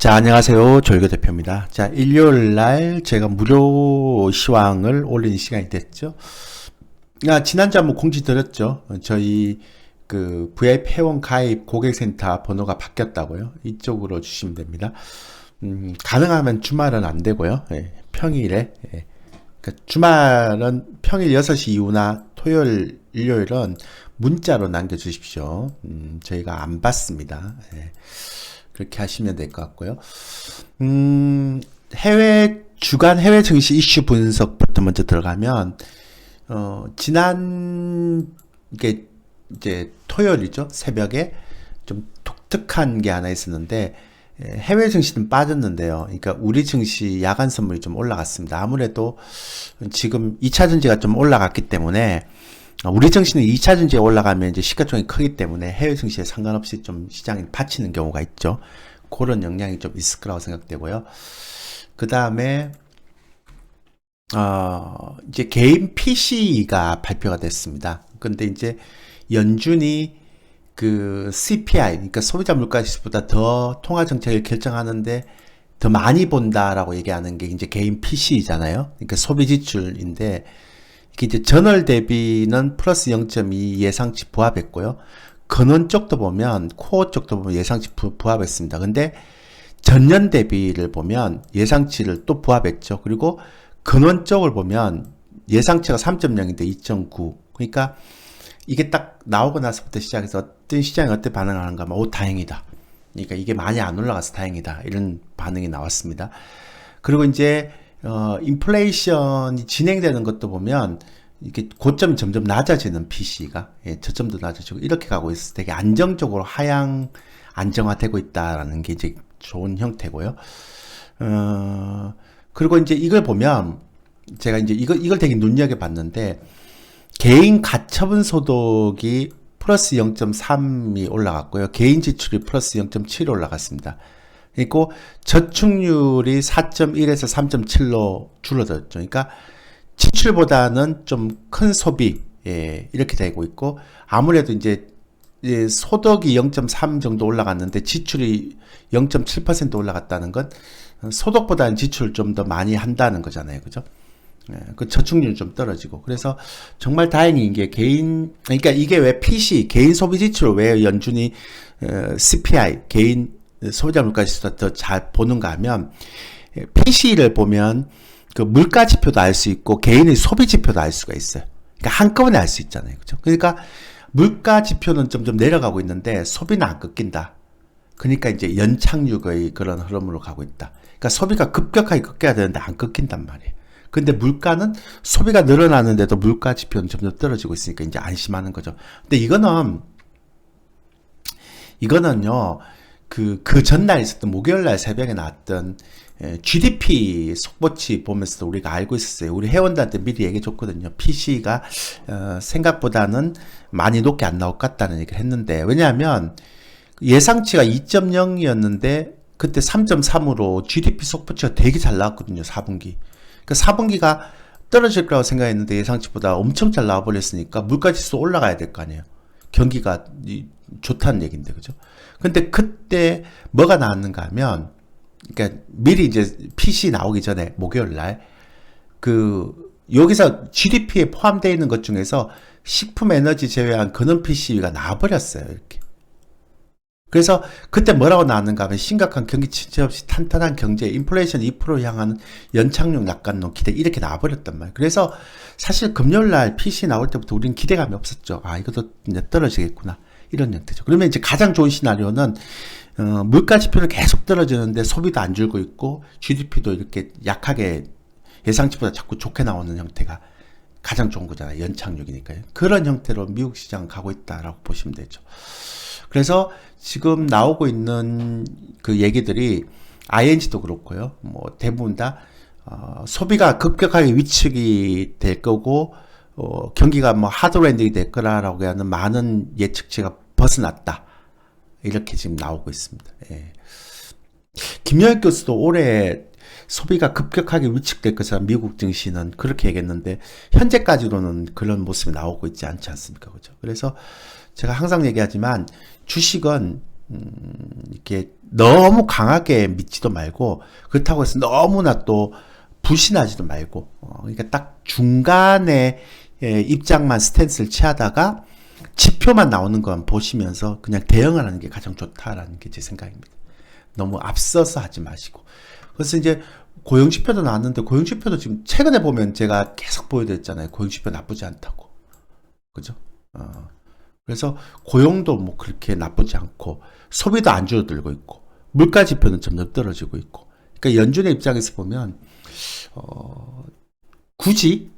자, 안녕하세요. 조일교 대표입니다. 자, 일요일 날 제가 무료 시황을 올리는 시간이 됐죠. 지난주 한번 공지 드렸죠. 저희 VIP 회원 가입 고객센터 번호가 바뀌었다고요. 이쪽으로 주시면 됩니다. 가능하면 주말은 안 되고요. 평일에. 주말은 평일 6시 이후나 토요일, 일요일은 문자로 남겨주십시오. 저희가 안 받습니다. 그렇게 하시면 될 것 같고요. 주간 해외 증시 이슈 분석부터 먼저 들어가면, 이게 이제 토요일이죠. 새벽에 좀 독특한 게 하나 있었는데, 해외 증시는 빠졌는데요. 그러니까 우리 증시 야간 선물이 좀 올라갔습니다. 아무래도 지금 2차 전지가 좀 올라갔기 때문에, 우리 증시는 2차 전지에 올라가면 이제 시가총이 크기 때문에 해외 증시에 상관없이 좀 시장이 받치는 경우가 있죠. 그런 영향이 좀 있을 거라고 생각되고요. 그 다음에, 이제 개인 PC가 발표가 됐습니다. 근데 이제 연준이 CPI, 그러니까 소비자 물가지수보다 더 통화 정책을 결정하는데 더 많이 본다라고 얘기하는 게 이제 개인 PC잖아요. 그러니까 소비 지출인데, 이제 전월 대비는 플러스 0.2 예상치 부합했고요. 근원 쪽도 보면, 코어 쪽도 보면 예상치 부합했습니다. 근데 전년 대비를 보면 예상치를 또 부합했죠. 그리고 근원 쪽을 보면 예상치가 3.0인데 2.9. 그러니까 이게 딱 나오고 나서부터 시작해서 시장이 어떻게 반응하는가 하면, 오, 다행이다. 그러니까 이게 많이 안 올라가서 다행이다. 이런 반응이 나왔습니다. 그리고 이제 인플레이션이 진행되는 것도 보면 이게 고점이 점점 낮아지는 PC가 저점도 낮아지고 이렇게 가고 있어서 되게 안정적으로 하향 안정화되고 있다라는 게 이제 좋은 형태고요. 그리고 이제 이걸 보면 제가 이제 이걸 되게 눈여겨봤는데, 개인 가처분 소득이 플러스 0.3이 올라갔고요. 개인 지출이 플러스 0.7이 올라갔습니다. 그리고 저축률이 4.1에서 3.7로 줄어들었죠. 그러니까 지출보다는 좀 큰 소비, 이렇게 되고 있고, 아무래도 이제 소득이 0.3 정도 올라갔는데 지출이 0.7% 올라갔다는 건 소득보다는 지출을 좀 더 많이 한다는 거잖아요. 그죠? 그 저축률이 좀 떨어지고. 그래서 정말 다행인 게 그러니까 이게 왜 PC, 개인 소비 지출을 왜 연준이 CPI, 개인 소비자 물가지수보다 더 잘 보는가 하면, PC를 보면 그 물가 지표도 알 수 있고 개인의 소비 지표도 알 수가 있어요. 그러니까 한꺼번에 알 수 있잖아요. 그죠? 그러니까 물가 지표는 점점 내려가고 있는데 소비는 안 꺾인다. 그러니까 이제 연착륙의 그런 흐름으로 가고 있다. 그러니까 소비가 급격하게 꺾여야 되는데 안 꺾인단 말이에요. 근데 물가는 소비가 늘어나는데도 물가 지표는 점점 떨어지고 있으니까 이제 안심하는 거죠. 근데 이거는요, 그 전날 있었던 목요일날 새벽에 나왔던 GDP 속보치 보면서도 우리가 알고 있었어요. 우리 회원들한테 미리 얘기해 줬거든요. PC가 생각보다는 많이 높게 안 나올 것 같다는 얘기를 했는데, 왜냐하면 예상치가 2.0이었는데 그때 3.3으로 GDP 속보치가 되게 잘 나왔거든요. 4분기. 그러니까 4분기가 떨어질 거라고 생각했는데 예상치보다 엄청 잘 나와버렸으니까 물가지수 올라가야 될 거 아니에요. 경기가 좋다는 얘기인데, 그죠? 근데 그때 뭐가 나왔는가 하면, 그러니까 미리 이제 PC 나오기 전에 목요일 날 여기서 GDP에 포함되어 있는 것 중에서 식품 에너지 제외한 근원 PC가 나와버렸어요. 이렇게. 그래서 그때 뭐라고 나왔는가 하면, 심각한 경기 침체 없이 탄탄한 경제, 인플레이션 2% 향하는 연착륙 낙관론 기대, 이렇게 나와버렸단 말이에요. 그래서 사실 금요일날 PC 나올 때부터 우리는 기대감이 없었죠. 이것도 이제 떨어지겠구나, 이런 형태죠. 그러면 이제 가장 좋은 시나리오는 물가 지표는 계속 떨어지는데 소비도 안 줄고 있고 GDP도 이렇게 약하게 예상치보다 자꾸 좋게 나오는 형태가 가장 좋은 거잖아요. 연착륙이니까요. 그런 형태로 미국 시장 가고 있다라고 보시면 되죠. 그래서 지금 나오고 있는 그 얘기들이 ING도 그렇고요. 뭐 대부분 다 소비가 급격하게 위축이 될 거고, 경기가 뭐 하드랜딩이 될 거라고 하는 많은 예측치가 벗어났다. 이렇게 지금 나오고 있습니다. 김영익 교수도 올해 소비가 급격하게 위축될 것이라 미국 증시는 그렇게 얘기했는데, 현재까지로는 그런 모습이 나오고 있지 않지 않습니까? 그죠? 그래서 제가 항상 얘기하지만, 주식은 이렇게 너무 강하게 믿지도 말고 그렇다고 해서 너무나 또 불신하지도 말고 그러니까 딱 중간에 입장만 스탠스를 취하다가 지표만 나오는 건 보시면서 그냥 대응을 하는 게 가장 좋다라는 게 제 생각입니다. 너무 앞서서 하지 마시고. 그래서 이제 고용지표도 나왔는데 고용지표도 지금 최근에 보면 제가 계속 보여드렸잖아요. 고용지표 나쁘지 않다고. 그죠? 그래서 고용도 뭐 그렇게 나쁘지 않고 소비도 안 줄어들고 있고 물가지표는 점점 떨어지고 있고. 그러니까 연준의 입장에서 보면 굳이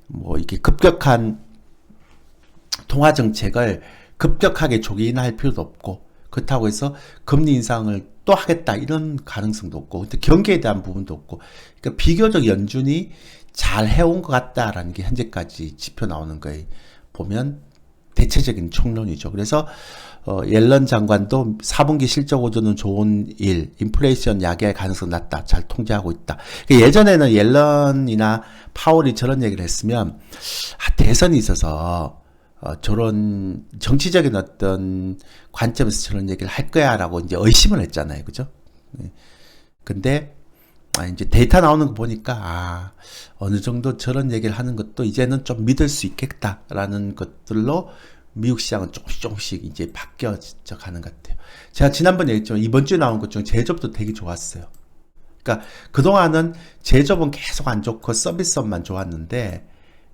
뭐 이렇게 급격한 통화 정책을 급격하게 조기인할 필요도 없고 그렇다고 해서 금리 인상을 또 하겠다 이런 가능성도 없고 근데 경기에 대한 부분도 없고 그러니까 비교적 연준이 잘 해온 것 같다라는 게 현재까지 지표 나오는 거에 보면 대체적인 총론이죠. 그래서 옐런 장관도 4분기 실적 호조는 좋은 일, 인플레이션 야기할 가능성 낮다, 잘 통제하고 있다. 그러니까 예전에는 옐런이나 파월이 저런 얘기를 했으면 대선이 있어서 저런 정치적인 어떤 관점에서 저런 얘기를 할 거야라고 이제 의심을 했잖아요, 그죠? 근데 이제 데이터 나오는 거 보니까 어느 정도 저런 얘기를 하는 것도 이제는 좀 믿을 수 있겠다라는 것들로 미국 시장은 조금씩 이제 바뀌어져 가는 것 같아요. 제가 지난번에 얘기했지만 이번 주에 나온 것 중에 제조업도 되게 좋았어요. 그러니까 그동안은 제조업은 계속 안 좋고 서비스업만 좋았는데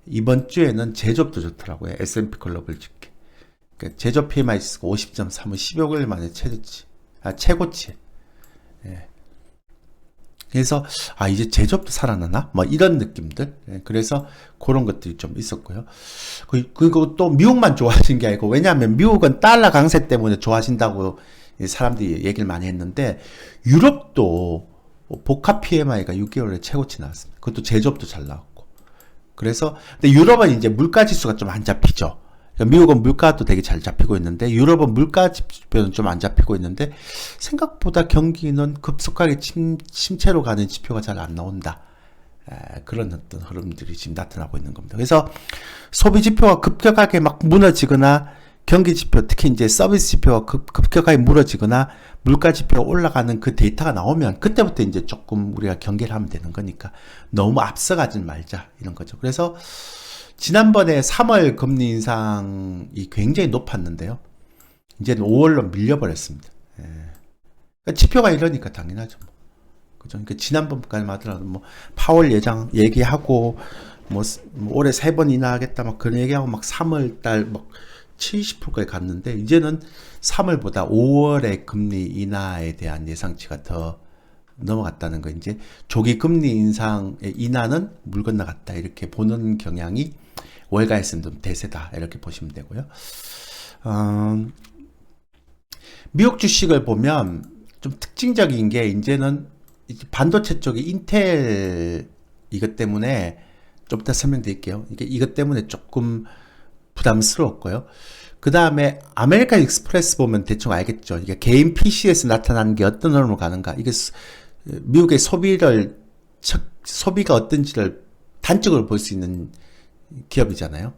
이번 주에는 제조업도 좋더라고요. S&P 글로벌 집계. 그러니까 제조업 PMI 50.3은 10여개월 만에 최고치. 예. 그래서 이제 제조업도 살아나나? 뭐 이런 느낌들. 예. 그래서 그런 것들이 좀 있었고요. 그리고 또 미국만 좋아하신 게 아니고 왜냐하면 미국은 달러 강세 때문에 좋아하신다고 사람들이 얘기를 많이 했는데 유럽도 복합 PMI가 6개월에 최고치 나왔습니다. 그것도 제조업도 잘 나왔고. 그래서 근데 유럽은 이제 물가 지수가 좀 안 잡히죠. 그러니까 미국은 물가도 되게 잘 잡히고 있는데 유럽은 물가 지표는 좀 안 잡히고 있는데 생각보다 경기는 급속하게 침체로 가는 지표가 잘 안 나온다. 그런 어떤 흐름들이 지금 나타나고 있는 겁니다. 그래서 소비 지표가 급격하게 막 무너지거나 경기 지표 특히 이제 서비스 지표가 급격하게 무너지거나 물가 지표가 올라가는 그 데이터가 나오면 그때부터 이제 조금 우리가 경계를 하면 되는 거니까 너무 앞서가지 말자 이런 거죠. 그래서 지난번에 3월 금리 인상이 굉장히 높았는데요. 이제는 5월로 밀려버렸습니다. 그러니까 지표가 이러니까 당연하죠. 뭐. 그죠? 그러니까 지난번까지 하더라도 뭐 파월 예장 얘기하고 뭐 올해 3번 인하하겠다 막 그런 얘기하고 막 3월 달 막 70%까지 갔는데 이제는 3월보다 5월의 금리 인하에 대한 예상치가 더 넘어갔다는 거 이제 조기 금리 인상의 인하는 물 건너갔다 이렇게 보는 경향이 월가에서는 좀 대세다 이렇게 보시면 되고요. 미국 주식을 보면 좀 특징적인 게 이제는 반도체 쪽에 인텔 이것 때문에 좀 이따 설명드릴게요. 이것 때문에 조금 부담스러웠고요. 그 다음에 아메리칸 익스프레스 보면 대충 알겠죠. 이게 개인 PC에서 나타나는 게 어떤 흐름으로 가는가. 이게 미국의 소비가 어떤지를 단적으로 볼 수 있는 기업이잖아요.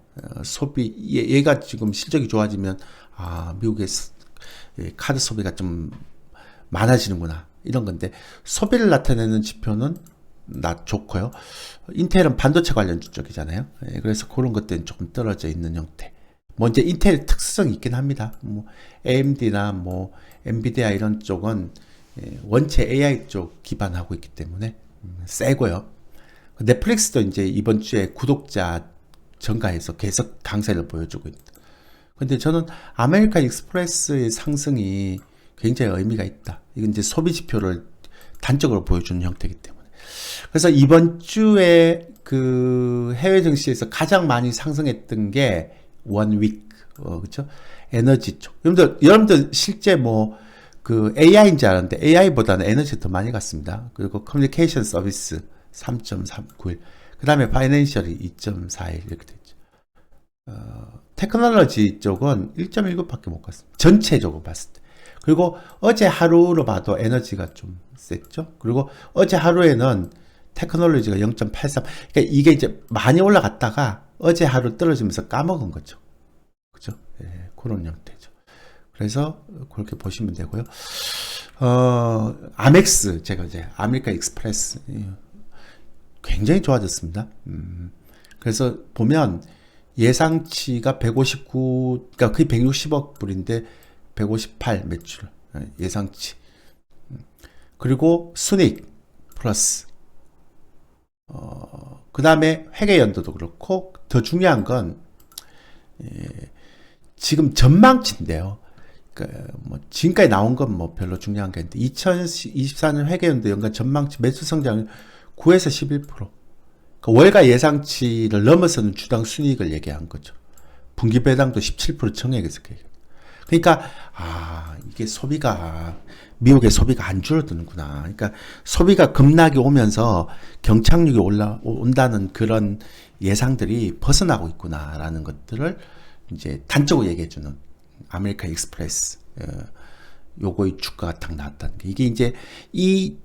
얘가 지금 실적이 좋아지면 미국의 카드 소비가 좀 많아지는구나 이런 건데 소비를 나타내는 지표는 좋고요. 인텔은 반도체 관련주 쪽이잖아요. 그래서 그런 것들은 조금 떨어져 있는 형태. 뭐 이제 인텔의 특성이 있긴 합니다. 뭐 AMD나 뭐 엔비디아 이런 쪽은 원체 AI 쪽 기반하고 있기 때문에 세고요. 넷플릭스도 이제 이번 주에 구독자 증가해서 계속 강세를 보여주고 있다. 근데 저는 아메리칸 익스프레스의 상승이 굉장히 의미가 있다. 이건 이제 소비 지표를 단적으로 보여주는 형태이기 때문에. 그래서 이번 주에 그 해외 증시에서 가장 많이 상승했던 게 원윅, 그렇죠? 에너지 쪽. 여러분들 실제 뭐 그 AI인 줄 알았는데 AI보다는 에너지 더 많이 갔습니다. 그리고 커뮤니케이션 서비스 3.391. 그 다음에 파이낸셜이 2.41 이렇게 됐죠. 테크놀로지 쪽은 1.19밖에 못 갔습니다. 전체적으로 봤을 때. 그리고 어제 하루로 봐도 에너지가 좀 셌죠. 그리고 어제 하루에는 테크놀로지가 0.83. 그러니까 이게 이제 많이 올라갔다가 어제 하루 떨어지면서 까먹은 거죠. 그죠? 예, 그런 형태죠. 그래서 그렇게 보시면 되고요. 아멕스, 제가 이제 아메리칸 익스프레스 굉장히 좋아졌습니다. 그래서 보면 예상치가 159, 그러니까 거의 160억 불인데 158 매출 예상치. 그리고 순이익 플러스. 그 다음에 회계 연도도 그렇고 더 중요한 건 지금 전망치인데요. 뭐 지금까지 나온 건 뭐 별로 중요한 게 아닌데 2024년 회계연도 연간 전망치 매출 성장은 9에서 11%. 그러니까 월가 예상치를 넘어서는 주당 순이익을 얘기한 거죠. 분기 배당도 17% 청약에서 그러니까 이게 소비가 미국의 소비가 안 줄어드는구나. 그러니까 소비가 급락이 오면서 경착륙이 올라온다는 그런 예상들이 벗어나고 있구나라는 것들을 이제 단적으로 얘기해주는 아메리칸 익스프레스 요거의 주가가 딱 나왔다는 게 이게 이제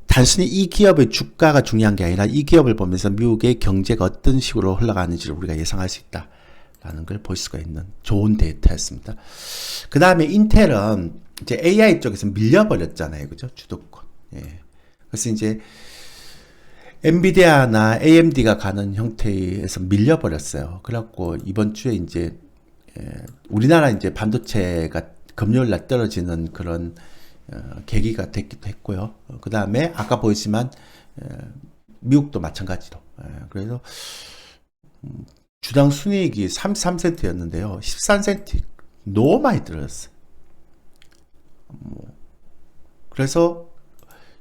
단순히 이 기업의 주가가 중요한 게 아니라 이 기업을 보면서 미국의 경제가 어떤 식으로 흘러가는지를 우리가 예상할 수 있다라는 걸 볼 수가 있는 좋은 데이터였습니다. 그 다음에 인텔은 이제 AI 쪽에서 밀려버렸잖아요, 그죠? 주도권. 예. 그래서 이제 엔비디아나 AMD가 가는 형태에서 밀려버렸어요. 그래갖고 이번 주에 이제 우리나라 이제 반도체가 금요일날 떨어지는 그런 계기가 됐기도 했고요. 그 다음에 아까 보였지만 미국도 마찬가지로. 그래서 주당 순이익이 33센트였는데요. 13센트 너무 많이 떨어졌어요. 그래서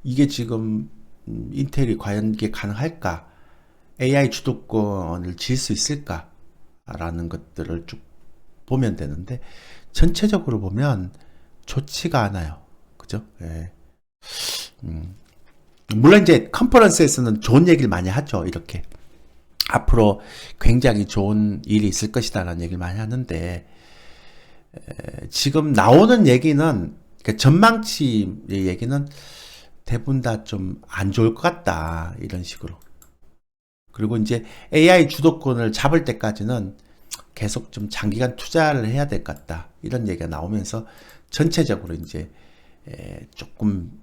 이게 지금 인텔이 과연 이게 가능할까? AI 주도권을 질 수 있을까라는 것들을 쭉 보면 되는데 전체적으로 보면 좋지가 않아요. 그죠? 예. 물론 이제 컨퍼런스에서는 좋은 얘기를 많이 하죠. 이렇게 앞으로 굉장히 좋은 일이 있을 것이다라는 얘기를 많이 하는데 지금 나오는 얘기는 그러니까 전망치의 얘기는 대부분 다 좀 안 좋을 것 같다 이런 식으로. 그리고 이제 AI 주도권을 잡을 때까지는 계속 좀 장기간 투자를 해야 될 것 같다 이런 얘기가 나오면서 전체적으로 이제 조금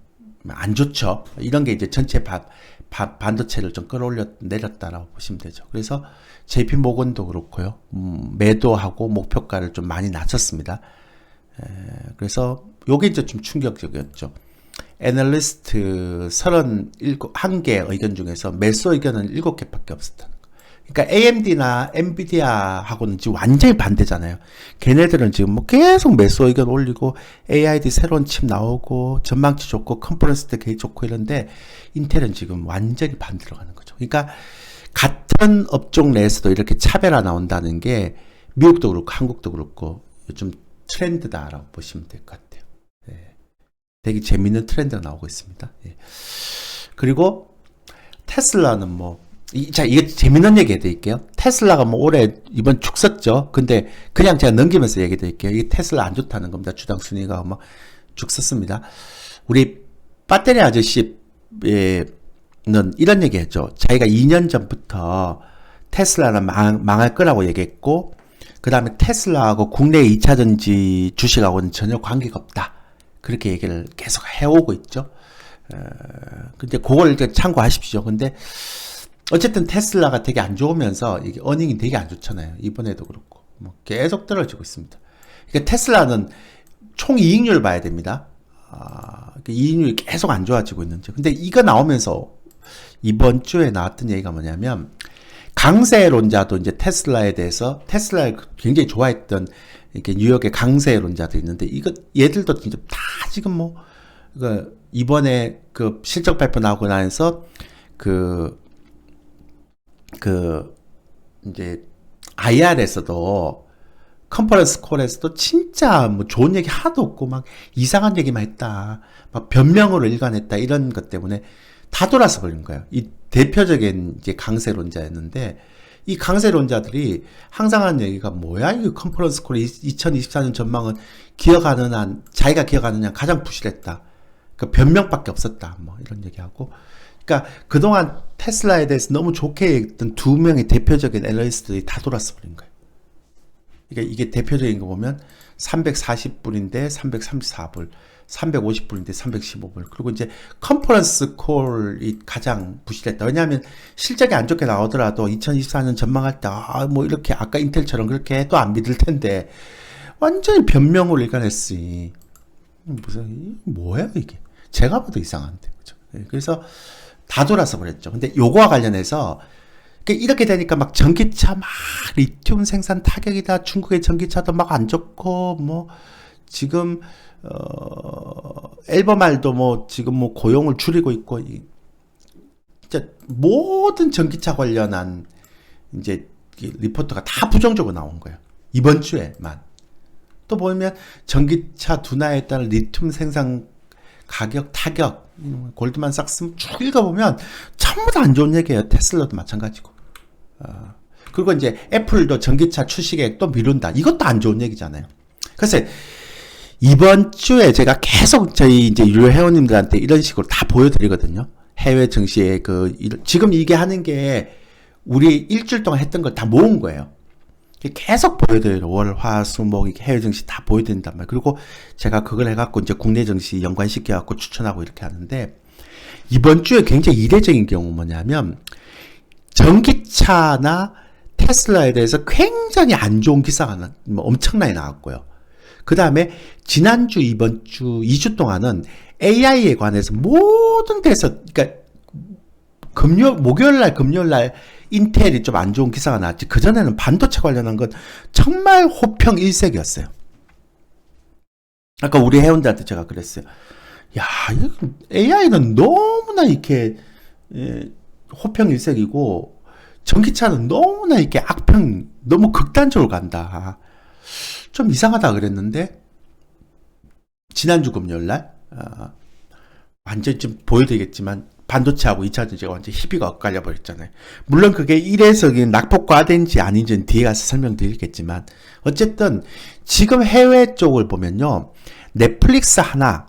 안 좋죠. 이런 게 이제 전체 반도체를 좀 내렸다라고 보시면 되죠. 그래서 JP 모건도 그렇고요. 매도하고 목표가를 좀 많이 낮췄습니다. 그래서 요게 이제 좀 충격적이었죠. 애널리스트 31개 의견 중에서 매수 의견은 7개밖에 없었다는 거. 그러니까 AMD나 엔비디아하고는 지금 완전히 반대잖아요. 걔네들은 지금 뭐 계속 매수 의견 올리고 AID 새로운 칩 나오고 전망치 좋고 컨퍼런스 때 개 좋고 이런데 인텔은 지금 완전히 반대로 가는 거죠. 그러니까 같은 업종 내에서도 이렇게 차별화 나온다는 게 미국도 그렇고 한국도 그렇고 요즘 트렌드다라고 보시면 될 것 같아요. 네. 되게 재밌는 트렌드가 나오고 있습니다. 예. 그리고 테슬라는 이게 재밌는 얘기 해드릴게요. 테슬라가 올해 이번 죽었죠. 근데 그냥 제가 넘기면서 얘기 드릴게요. 이게 테슬라 안 좋다는 겁니다. 주당 순위가 죽었습니다. 우리 배터리 아저씨는 이런 얘기 했죠. 자기가 2년 전부터 테슬라는 망할 거라고 얘기했고, 그 다음에 테슬라하고 국내 2차전지 주식하고는 전혀 관계가 없다. 그렇게 얘기를 계속 해오고 있죠. 근데 그걸 참고하십시오. 근데 어쨌든 테슬라가 되게 안 좋으면서 이게 어닝이 되게 안 좋잖아요. 이번에도 그렇고 계속 떨어지고 있습니다. 그러니까 테슬라는 총 이익률 봐야 됩니다. 이익률이 계속 안 좋아지고 있는지. 근데 이거 나오면서 이번 주에 나왔던 얘기가 뭐냐면 강세론자도 이제 테슬라에 대해서 테슬라를 굉장히 좋아했던 이렇게 뉴욕의 강세론자도 있는데 얘들도 진짜 다 지금 이번에 그 실적 발표 나오고 나서 이제 IR에서도 컨퍼런스 콜에서도 진짜 좋은 얘기 하나도 없고 막 이상한 얘기만 했다. 막 변명으로 일관했다. 이런 것 때문에 다 돌아서 버린 거예요. 이 대표적인 이제 강세론자였는데 이 강세론자들이 항상 하는 얘기가 뭐야? 이 컨퍼런스 콜 2024년 전망은 자기가 기억하는 한 가장 부실했다. 그 변명밖에 없었다. 이런 얘기하고. 그러니까 그동안 테슬라에 대해서 너무 좋게 했던 두 명의 대표적인 애널리스트들이 다 돌아서 버린 거예요. 그러니까 이게 대표적인 거 보면 340불인데 334불, 350불인데 315불. 그리고 이제 컨퍼런스 콜이 가장 부실했다. 왜냐하면 실적이 안 좋게 나오더라도 2024년 전망할 때, 뭐 이렇게 아까 인텔처럼 그렇게 해도 안 믿을 텐데, 완전히 변명을 일관했으니, 뭐야, 이게. 제가 봐도 이상한데. 그죠? 그래서 다 돌아서 그랬죠. 근데 요거와 관련해서, 이렇게 되니까 막 전기차 막 리튬 생산 타격이다. 중국의 전기차도 막 안 좋고 뭐 지금 앨범알도 뭐 지금 뭐 고용을 줄이고 있고 진짜 모든 전기차 관련한 이제 리포트가 다 부정적으로 나온 거예요. 이번 주에만. 또 보면 전기차 둔화에 따른 리튬 생산 가격 타격 골드만삭스 쭉 읽어보면 전부 다 안 좋은 얘기예요. 테슬라도 마찬가지고. 그리고 이제 애플도 전기차 출시 계획 또 미룬다. 이것도 안 좋은 얘기잖아요. 그래서 이번 주에 제가 계속 저희 이제 유료 회원님들한테 이런 식으로 다 보여드리거든요. 해외 증시에 지금 이게 하는 게 우리 일주일 동안 했던 걸 다 모은 거예요. 계속 보여드려요. 월, 화, 수, 목, 해외 증시 다 보여드린단 말이에요. 그리고 제가 그걸 해갖고 이제 국내 증시 연관시켜갖고 추천하고 이렇게 하는데, 이번 주에 굉장히 이례적인 경우 뭐냐면, 전기차나 테슬라에 대해서 굉장히 안 좋은 기사가 엄청나게 나왔고요. 그 다음에 지난주, 이번 주, 2주 동안은 AI에 관해서 모든 데서, 그러니까 목요일날, 금요일날 인텔이 좀 안 좋은 기사가 나왔지. 그전에는 반도체 관련한 건 정말 호평일색이었어요. 아까 우리 회원들한테 제가 그랬어요. 야, AI는 너무나 이렇게, 호평일색이고, 전기차는 너무나 이렇게 너무 극단적으로 간다. 좀 이상하다 그랬는데, 지난주 금요일날, 완전 좀 보여드리겠지만, 반도체하고 2차 전지가 완전 희비가 엇갈려 버렸잖아요. 물론 그게 일회적인 낙폭과대인지 아닌지는 뒤에 가서 설명드리겠지만, 어쨌든, 지금 해외 쪽을 보면요, 넷플릭스 하나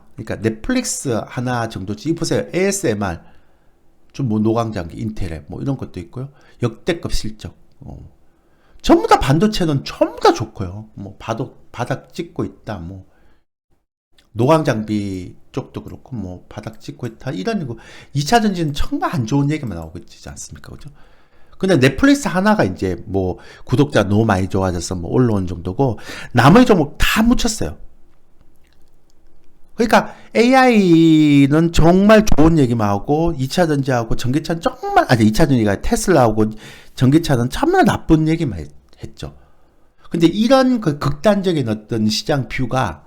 정도지, 보세요. ASMR, 좀 뭐 노광장기, 인텔에 뭐 이런 것도 있고요. 역대급 실적. 전부 다 반도체는 전부 다 좋고요. 뭐 바닥 찍고 있다. 뭐 노광장비 쪽도 그렇고 뭐 바닥 찍고 있다. 이런 거. 2차 전지는 정말 안 좋은 얘기만 나오고 있지 않습니까? 그죠? 근데 넷플릭스 하나가 이제 뭐 구독자 너무 많이 좋아져서 뭐 올라온 정도고 나머지 종목 다 묻혔어요. 그러니까 AI는 정말 좋은 얘기만 하고 2차 전지하고 전기차는 정말 2차 전지가 테슬라하고 전기차는 정말 나쁜 얘기만 했죠. 근데 이런 그 극단적인 어떤 시장 뷰가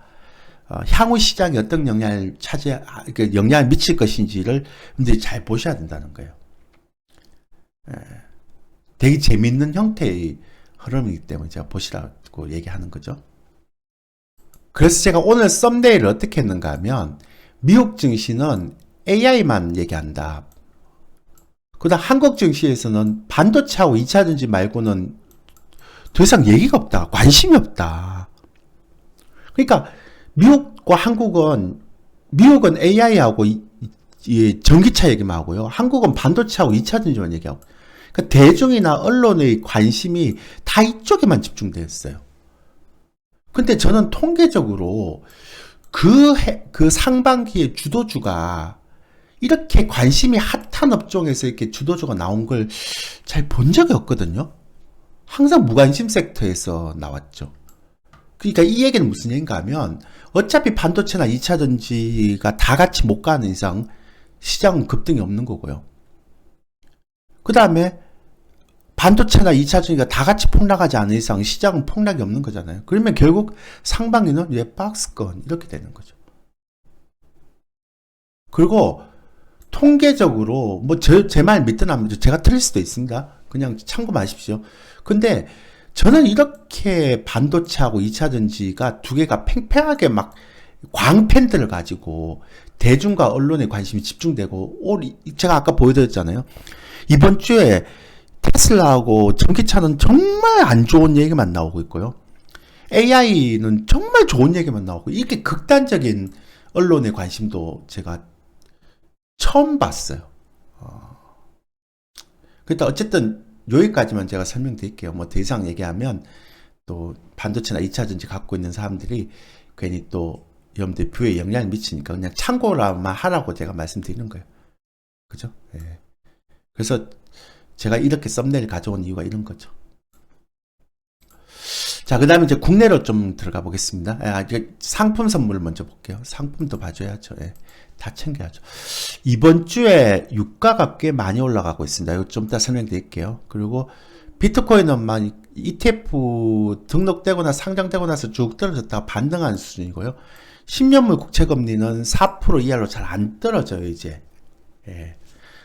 향후 시장에 어떤 영향을 미칠 것인지를 여러분들이 잘 보셔야 된다는 거예요. 되게 재밌는 형태의 흐름이기 때문에 제가 보시라고 얘기하는 거죠. 그래서 제가 오늘 썸네일을 어떻게 했는가 하면, 미국 증시는 AI만 얘기한다. 그 다음 한국 증시에서는 반도체하고 2차 전지 말고는 더 이상 얘기가 없다. 관심이 없다. 그러니까 미국과 한국은, 미국은 AI하고 전기차 얘기만 하고요. 한국은 반도체하고 2차 전지만 얘기하고. 그러니까 대중이나 언론의 관심이 다 이쪽에만 집중되어 있어요. 근데 저는 통계적으로 그 상반기에 주도주가 이렇게 관심이 핫한 업종에서 이렇게 주도주가 나온 걸 잘 본 적이 없거든요. 항상 무관심 섹터에서 나왔죠. 그러니까 이 얘기는 무슨 얘기인가 하면 어차피 반도체나 2차 전지가 다 같이 못 가는 이상 시장은 급등이 없는 거고요. 그 다음에 반도체나 2차 전지가 다 같이 폭락하지 않은 이상 시장은 폭락이 없는 거잖아요. 그러면 결국 상반기는 박스권 이렇게 되는 거죠. 그리고 통계적으로 뭐 제 말 믿든 안 믿든 제가 틀릴 수도 있습니다. 그냥 참고 마십시오. 근데 저는 이렇게 반도체하고 2차 전지가 두 개가 팽팽하게 막 광팬들을 가지고 대중과 언론의 관심이 집중되고 제가 아까 보여드렸잖아요. 이번 주에 테슬라하고 전기차는 정말 안 좋은 얘기만 나오고 있고요. AI는 정말 좋은 얘기만 나오고, 이렇게 극단적인 언론의 관심도 제가 처음 봤어요. 그러니까 어쨌든 여기까지만 제가 설명드릴게요. 뭐 더 이상 얘기하면 또 반도체나 2차전지 갖고 있는 사람들이 괜히 또 여러분들 뷰에 영향을 미치니까 그냥 참고만 하라고 제가 말씀드리는 거예요. 그죠? 예. 그래서 제가 이렇게 썸네일 가져온 이유가 이런 거죠. 자, 그 다음에 이제 국내로 좀 들어가 보겠습니다. 이제 상품 선물 먼저 볼게요. 상품도 봐줘야죠. 예. 다 챙겨야죠. 이번 주에 유가가 꽤 많이 올라가고 있습니다. 이거 좀 이따 설명드릴게요. 그리고 비트코인은 ETF 등록되거나 상장되고 나서 쭉 떨어졌다가 반등한 수준이고요. 10년물 국채금리는 4% 이하로 잘 안 떨어져요, 이제. 예.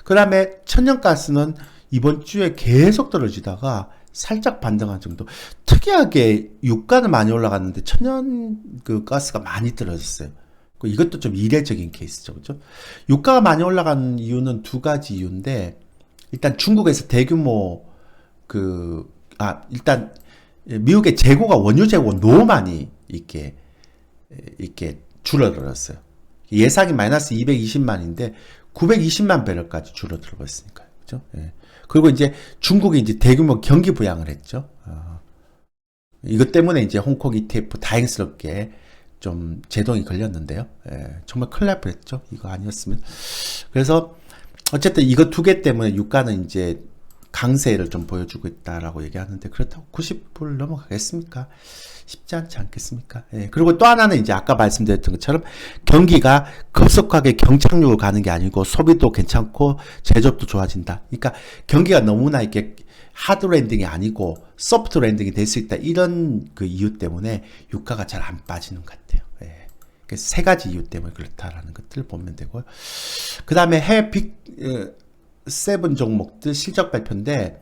그 다음에 천연가스는 이번 주에 계속 떨어지다가 살짝 반등한 정도. 특이하게 유가는 많이 올라갔는데 천연 그 가스가 많이 떨어졌어요. 이것도 좀 이례적인 케이스죠, 그죠? 유가가 많이 올라간 이유는 두 가지 이유인데, 일단 중국에서 대규모 일단 미국의 재고가 원유 재고가 너무 많이 이렇게 줄어들었어요. 예상이 마이너스 220만인데 920만 배럴까지 줄어들어 버렸으니까요. 그죠? 예. 그리고 이제 중국이 이제 대규모 경기 부양을 했죠. 이것 때문에 이제 홍콩 ETF 다행스럽게 좀 제동이 걸렸는데요. 예. 정말 큰일 날 뻔했죠. 이거 아니었으면. 그래서 어쨌든 이거 두 개 때문에 유가는 이제 강세를 좀 보여주고 있다라고 얘기하는데, 그렇다고 90불 넘어가겠습니까? 쉽지 않지 않겠습니까? 예. 그리고 또 하나는 이제 아까 말씀드렸던 것처럼 경기가 급속하게 경착륙을 가는 게 아니고 소비도 괜찮고 제조업도 좋아진다. 그러니까 경기가 너무나 이렇게 하드 랜딩이 아니고 소프트 랜딩이 될 수 있다. 이런 그 이유 때문에 유가가 잘 안 빠지는 것 같아요. 예. 그래서 세 가지 이유 때문에 그렇다라는 것들을 보면 되고요. 그 다음에 해외 빅7 종목들 실적 발표인데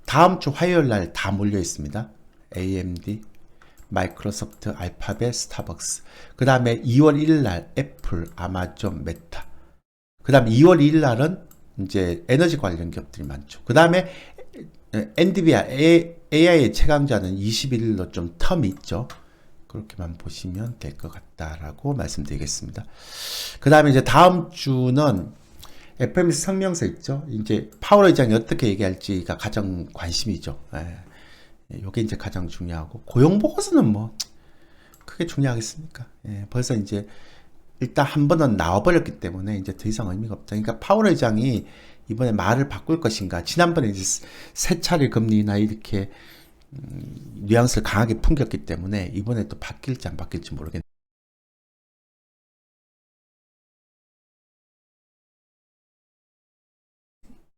다음 주 화요일 날 다 몰려 있습니다. AMD, 마이크로소프트, 알파벳, 스타벅스. 그 다음에 2월 1일 날 애플, 아마존, 메타. 그 다음에 2월 2일 날은 이제 에너지 관련 기업들이 많죠. 그 다음에 엔비디아 AI의 최강자는 21일로 좀 텀이 있죠. 그렇게만 보시면 될 것 같다라고 말씀드리겠습니다. 그 다음에 이제 다음 주는 FOMC 성명서 있죠. 이제 파월 의장이 어떻게 얘기할지가 가장 관심이죠. 이게 이제 가장 중요하고, 고용 보고서는 뭐 크게 중요하겠습니까? 예, 벌써 이제 일단 한 번은 나와버렸기 때문에 이제 더 이상 의미가 없다. 그러니까 파월 의장이 이번에 말을 바꿀 것인가? 지난번에 이제 세 차례 금리나 이렇게 뉘앙스를 강하게 풍겼기 때문에 이번에 또 바뀔지 안 바뀔지 모르겠네요.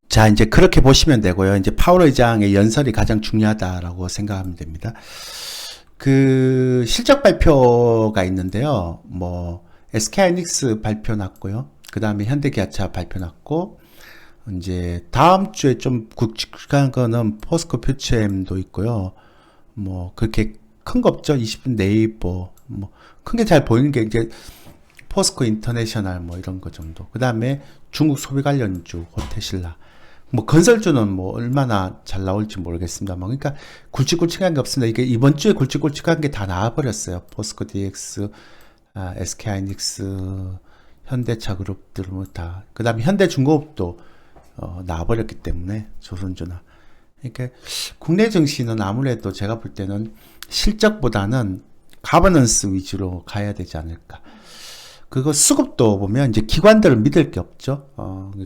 자, 이제 그렇게 보시면 되고요. 이제 파월 의장의 연설이 가장 중요하다라고 생각하면 됩니다. 그 실적 발표가 있는데요. 뭐 SK하이닉스 발표 났고요. 그 다음에 현대기아차 발표 났고, 이제 다음 주에 좀 굵직한 거는 포스코 퓨처엠도 있고요. 뭐 그렇게 큰 거 없죠. 20분 네이버 뭐 큰 게 잘 보이는 게 이제 포스코 인터내셔널 뭐 이런 거 정도. 그 다음에 중국 소비 관련주 호테신라. 뭐 건설주는 뭐 얼마나 잘 나올지 모르겠습니다만, 그러니까 굵직굵직한 게 없습니다. 이게 이번 주에 굵직굵직한 게 다 나와버렸어요. 포스코 DX, SK하이닉스, 현대차 그룹들 뭐 다. 그 다음에 현대중공업도 나와버렸기 때문에, 조선주나. 그러니까 국내 증시는 아무래도 제가 볼 때는 실적보다는 가버넌스 위주로 가야 되지 않을까. 그거 수급도 보면 이제 기관들을 믿을 게 없죠.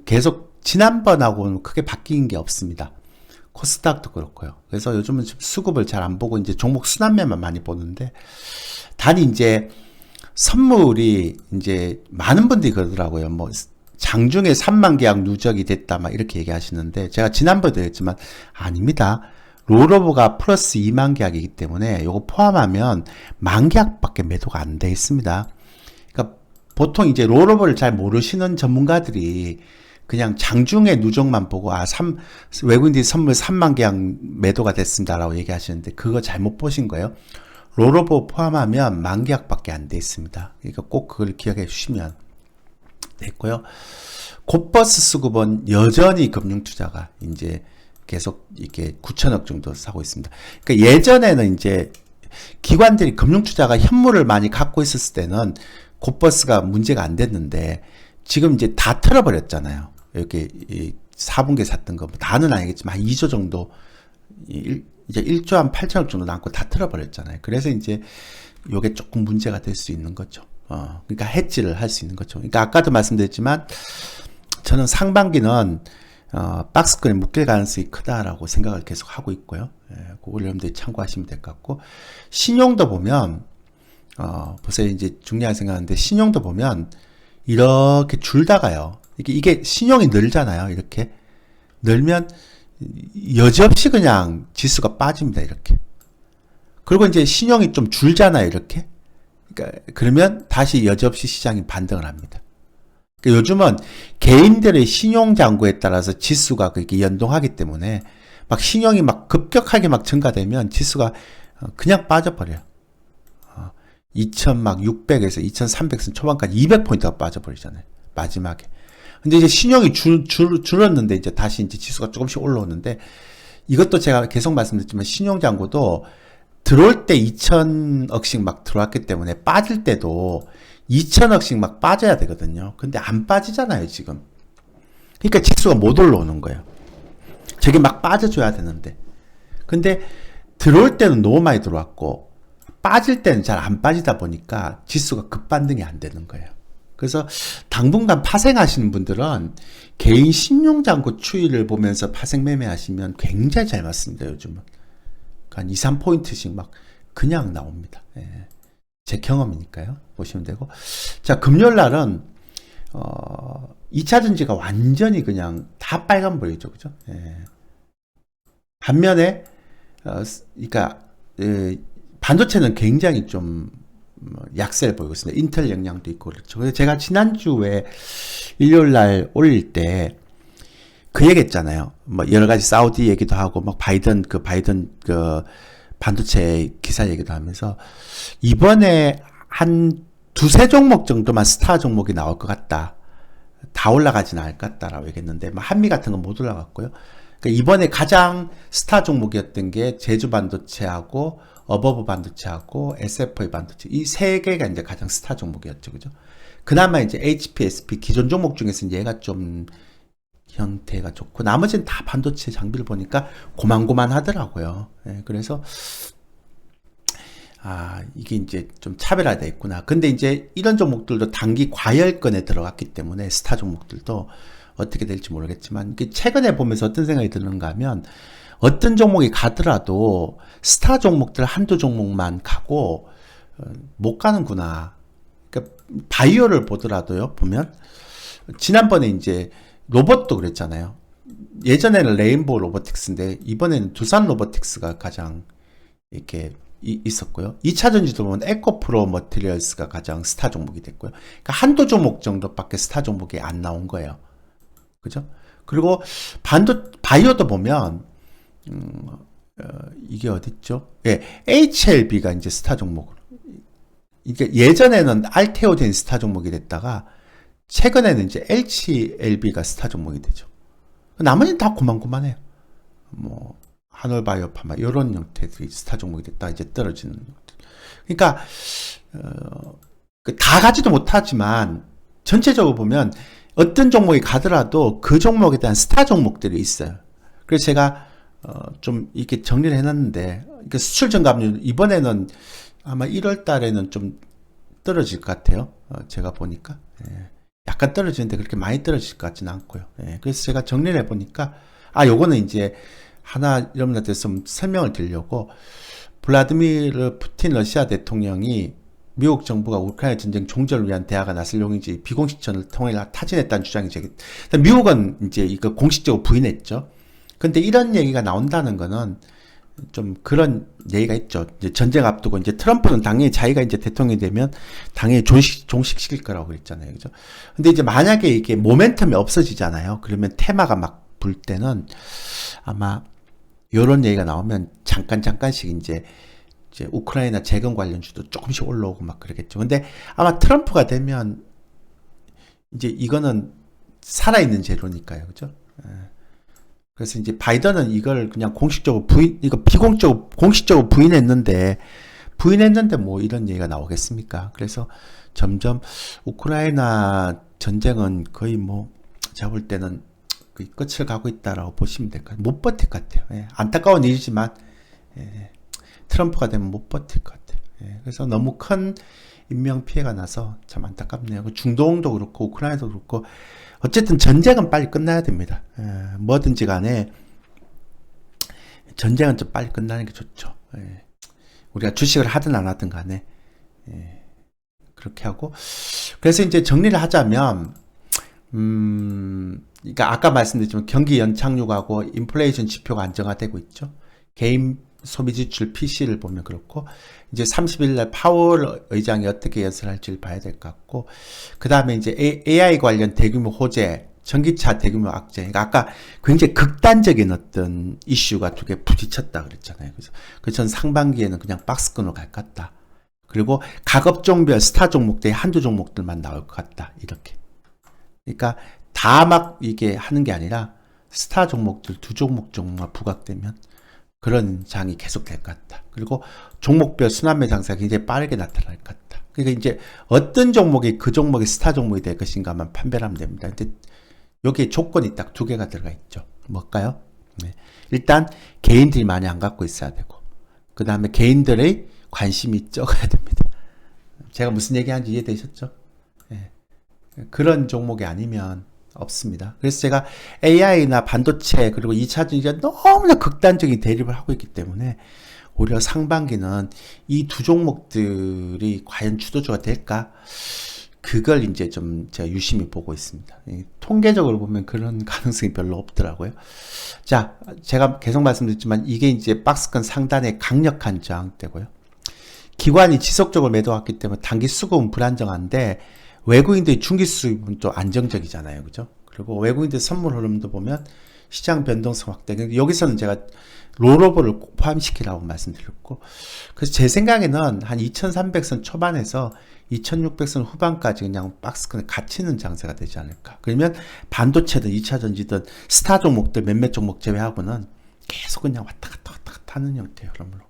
계속 지난번하고는 크게 바뀐 게 없습니다. 코스닥도 그렇고요. 그래서 요즘은 수급을 잘 안 보고 이제 종목 순환매만 많이 보는데, 단이 이제 선물이 이제 많은 분들이 그러더라고요. 뭐 장중에 3만 계약 누적이 됐다 막 이렇게 얘기하시는데, 제가 지난번에도 했지만 아닙니다. 롤오버가 플러스 2만 계약이기 때문에 요거 포함하면 만 계약밖에 매도가 안 돼 있습니다. 그러니까 보통 이제 롤오버를 잘 모르시는 전문가들이 그냥 장중에 누적만 보고 외국인들이 선물 3만 계약 매도가 됐습니다라고 얘기하시는데, 그거 잘못 보신 거예요. 롤오버 포함하면 만 계약밖에 안 돼 있습니다. 그러니까 꼭 그걸 기억해 주시면 됐고요. 곧버스 수급은 여전히 금융투자가 이제 계속 이렇게 9천억 정도 사고 있습니다. 그러니까 예전에는 이제 기관들이 금융투자가 현물을 많이 갖고 있었을 때는 곧버스가 문제가 안 됐는데, 지금 이제 다 털어버렸잖아요. 이렇게 4분기 샀던 거, 다는 아니겠지만 한 2조 정도 이제 1조 한 8천억 정도 남고 다 틀어버렸잖아요. 그래서 이제 요게 조금 문제가 될 수 있는 거죠. 그러니까 해지를 할 수 있는 거죠. 그러니까 아까도 말씀드렸지만 저는 상반기는 박스권에 묶일 가능성이 크다라고 생각을 계속 하고 있고요. 그걸 여러분들이 참고하시면 될 것 같고, 신용도 보면 보세요. 이제 중요하게 생각하는데, 신용도 보면 이렇게 줄다가요. 이게 신용이 늘잖아요. 이렇게 늘면 여지없이 그냥 지수가 빠집니다. 이렇게. 그리고 이제 신용이 좀 줄잖아요. 이렇게. 그러니까 그러면 다시 여지없이 시장이 반등을 합니다. 그러니까 요즘은 개인들의 신용 잔고에 따라서 지수가 그렇게 연동하기 때문에 막 신용이 막 급격하게 막 증가되면 지수가 그냥 빠져버려요. 2600에서 2300선 초반까지 200포인트가 빠져버리잖아요. 마지막에. 근데 이제 신용이 줄었는데 이제 다시 이제 지수가 조금씩 올라오는데, 이것도 제가 계속 말씀드렸지만 신용 잔고도 들어올 때 2000억씩 막 들어왔기 때문에 빠질 때도 2000억씩 막 빠져야 되거든요. 근데 안 빠지잖아요, 지금. 그러니까 지수가 못 올라오는 거예요. 저게 막 빠져줘야 되는데. 근데 들어올 때는 너무 많이 들어왔고, 빠질 때는 잘 안 빠지다 보니까 지수가 급반등이 안 되는 거예요. 그래서 당분간 파생하시는 분들은 개인 신용잔고 추이를 보면서 파생 매매하시면 굉장히 잘 맞습니다, 요즘은. 한 2, 3포인트씩 막 그냥 나옵니다. 예. 제 경험이니까요. 보시면 되고. 자, 금요일 날은 2차 전지가 완전히 그냥 다 빨간 불이죠. 그죠? 예. 반면에 그러니까 반도체는 굉장히 좀 약세를 보이고 있습니다. 인텔 영향도 있고 그렇죠. 그래서 제가 지난주에 일요일 날 올릴 때 그 얘기 했잖아요. 뭐 여러 가지 사우디 얘기도 하고 막 바이든 그 반도체 기사 얘기도 하면서 이번에 한 두세 종목 정도만 스타 종목이 나올 것 같다. 다 올라가진 않을 것 같다라고 얘기했는데, 뭐 한미 같은 건 못 올라갔고요. 그러니까 이번에 가장 스타 종목이었던 게 제주 반도체하고 어버브 반도체하고 SFA 반도체, 이 세 개가 이제 가장 스타 종목이었죠. 그죠? 그나마 이제 HP, SP 기존 종목 중에서는 얘가 좀 형태가 좋고, 나머지는 다 반도체 장비를 보니까 고만고만 하더라고요. 예, 그래서 이게 이제 좀 차별화되어 있구나. 근데 이제 이런 종목들도 단기 과열권에 들어갔기 때문에 스타 종목들도 어떻게 될지 모르겠지만, 최근에 보면서 어떤 생각이 드는가 하면, 어떤 종목이 가더라도 스타 종목들 한두 종목만 가고 못 가는구나. 그러니까 바이오를 보더라도요, 보면 지난번에 이제 로봇도 그랬잖아요. 예전에는 레인보우 로보틱스인데 이번에는 두산 로보틱스가 가장 이렇게 있었고요. 2차 전지도 보면 에코프로 머티리얼스가 가장 스타 종목이 됐고요. 그러니까 한두 종목 정도밖에 스타 종목이 안 나온 거예요. 그죠? 그리고 바이오도 보면 이게 어딨죠? 예, HLB가 이제 스타 종목으로. 이게 예전에는 알테오젠 스타 종목이 됐다가 최근에는 이제 HLB가 스타 종목이 되죠. 나머지는 다 고만고만해요. 뭐 한올바이오파마 이런 형태들이 스타 종목이 됐다 이제 떨어지는 것들. 그러니까 다 가지도 못하지만 전체적으로 보면 어떤 종목이 가더라도 그 종목에 대한 스타 종목들이 있어요. 그래서 제가 좀 이렇게 정리를 해놨는데, 그러니까 수출 증가압률 이번에는 아마 1월 달에는 좀 떨어질 것 같아요. 제가 보니까. 예. 약간 떨어지는데 그렇게 많이 떨어질 것 같지는 않고요. 예. 그래서 제가 정리를 해보니까, 요거는 이제 하나 여러분한테 좀 설명을 드리려고, 블라디미르 푸틴 러시아 대통령이 미국 정부가 우크라이나 전쟁 종전을 위한 대화가 나설 용인지 비공식전을 통해 타진했다는 주장이 미국은 이제 이거 공식적으로 부인했죠. 근데 이런 얘기가 나온다는 거는 좀 그런 얘기가 있죠. 이제 전쟁 앞두고 이제 트럼프는 당연히 자기가 이제 대통령이 되면 당연히 종식시킬 거라고 그랬잖아요. 그죠? 근데 이제 만약에 이게 모멘텀이 없어지잖아요. 그러면 테마가 막 불 때는 아마 요런 얘기가 나오면 잠깐씩 이제 우크라이나 재건 관련주도 조금씩 올라오고 막 그러겠죠. 근데 아마 트럼프가 되면 이제 이거는 살아있는 재료니까요. 그죠? 그래서 이제 바이든은 이걸 그냥 공식적으로 공식적으로 부인했는데 뭐 이런 얘기가 나오겠습니까? 그래서 점점 우크라이나 전쟁은 거의 뭐 제가 볼 때는 끝을 가고 있다라고 보시면 될 것 같아요. 못 버틸 것 같아요. 예, 안타까운 일이지만 트럼프가 되면 못 버틸 것 같아요. 그래서 너무 큰 인명 피해가 나서 참 안타깝네요. 중동도 그렇고 우크라이나도 그렇고 어쨌든 전쟁은 빨리 끝나야 됩니다. 뭐든지 간에 전쟁은 좀 빨리 끝나는 게 좋죠. 우리가 주식을 하든 안 하든 간에 그렇게 하고, 그래서 이제 정리를 하자면 그러니까 아까 말씀드렸지만 경기 연착륙하고 인플레이션 지표가 안정화되고 있죠. 개인 소비 지출 PC를 보면 그렇고, 이제 30일 날 파월 의장이 어떻게 연설할지를 봐야 될 것 같고, 그 다음에 이제 AI 관련 대규모 호재, 전기차 대규모 악재. 그러니까 아까 굉장히 극단적인 어떤 이슈가 두 개 부딪혔다 그랬잖아요. 그래서 전 상반기에는 그냥 박스권으로 갈 것 같다. 그리고 각 업종별 스타 종목들이 한두 종목들만 나올 것 같다. 이렇게. 그러니까 다 막 이게 하는 게 아니라 스타 종목들 두 종목 정도만 부각되면 그런 장이 계속될 것 같다. 그리고 종목별 순환매 장세가 굉장히 빠르게 나타날 것 같다. 그러니까 이제 어떤 종목이 그 종목의 스타 종목이 될 것인가만 판별하면 됩니다. 근데 여기에 조건이 딱 두 개가 들어가 있죠. 뭘까요? 일단 개인들이 많이 안 갖고 있어야 되고, 그 다음에 개인들의 관심이 적어야 됩니다. 제가 무슨 얘기하는지 이해되셨죠? 그런 종목이 아니면 없습니다. 그래서 제가 AI나 반도체 그리고 2차 전지가 너무나 극단적인 대립을 하고 있기 때문에 오히려 상반기는 이 두 종목들이 과연 주도주가 될까? 그걸 이제 좀 제가 유심히 보고 있습니다. 통계적으로 보면 그런 가능성이 별로 없더라고요. 자, 제가 계속 말씀드렸지만 이게 이제 박스권 상단의 강력한 저항대고요. 기관이 지속적으로 매도했기 때문에 단기 수급은 불안정한데 외국인들의 중기 수입은 또 안정적이잖아요. 그죠? 그리고 외국인들 선물 흐름도 보면 시장 변동성 확대. 여기서는 제가 롤오버를 꼭 포함시키라고 말씀드렸고, 그래서 제 생각에는 한 2300선 초반에서 2600선 후반까지 그냥 박스권에 갇히는 장세가 되지 않을까. 그러면 반도체든 2차 전지든 스타 종목들 몇몇 종목 제외하고는 계속 그냥 왔다 갔다 하는 형태의 흐름으로.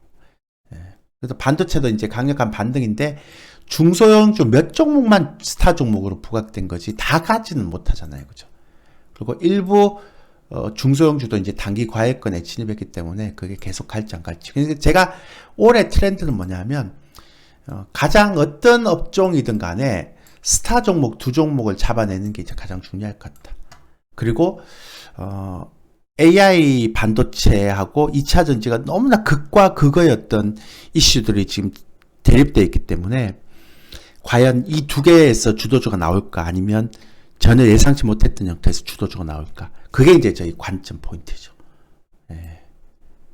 그래서 반도체도 이제 강력한 반등인데 중소형주 몇 종목만 스타 종목으로 부각된 거지 다 가지는 못하잖아요. 그죠? 그리고 일부 중소형주도 이제 단기 과열권에 진입했기 때문에 그게 계속 갈지 안 갈지. 그러니까 제가 올해 트렌드는 뭐냐면 가장 어떤 업종이든 간에 스타 종목 두 종목을 잡아내는 게 이제 가장 중요할 것 같다. 그리고 AI 반도체하고 2차 전지가 너무나 극과 극의 어떤 이슈들이 지금 대립되어 있기 때문에 과연 이 두 개에서 주도주가 나올까 아니면 전혀 예상치 못했던 형태에서 주도주가 나올까, 그게 이제 저희 관점 포인트죠.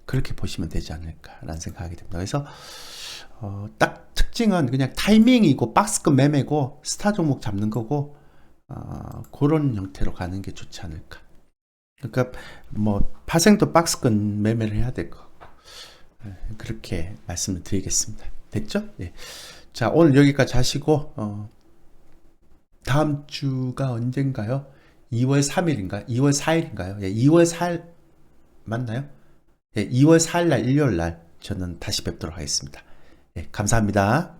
그렇게 보시면 되지 않을까라는 생각이 듭니다. 그래서 딱 특징은 그냥 타이밍이고 박스권 매매고 스타 종목 잡는 거고 그런 형태로 가는 게 좋지 않을까. 그러니까 뭐 파생도 박스권 매매를 해야 될 것 같고, 그렇게 말씀을 드리겠습니다. 됐죠? 예. 자, 오늘 여기까지 하시고 다음 주가 언젠가요? 2월 3일인가? 2월 4일인가요? 예, 2월 4일 맞나요? 예, 2월 4일 날 일요일 날 저는 다시 뵙도록 하겠습니다. 예, 감사합니다.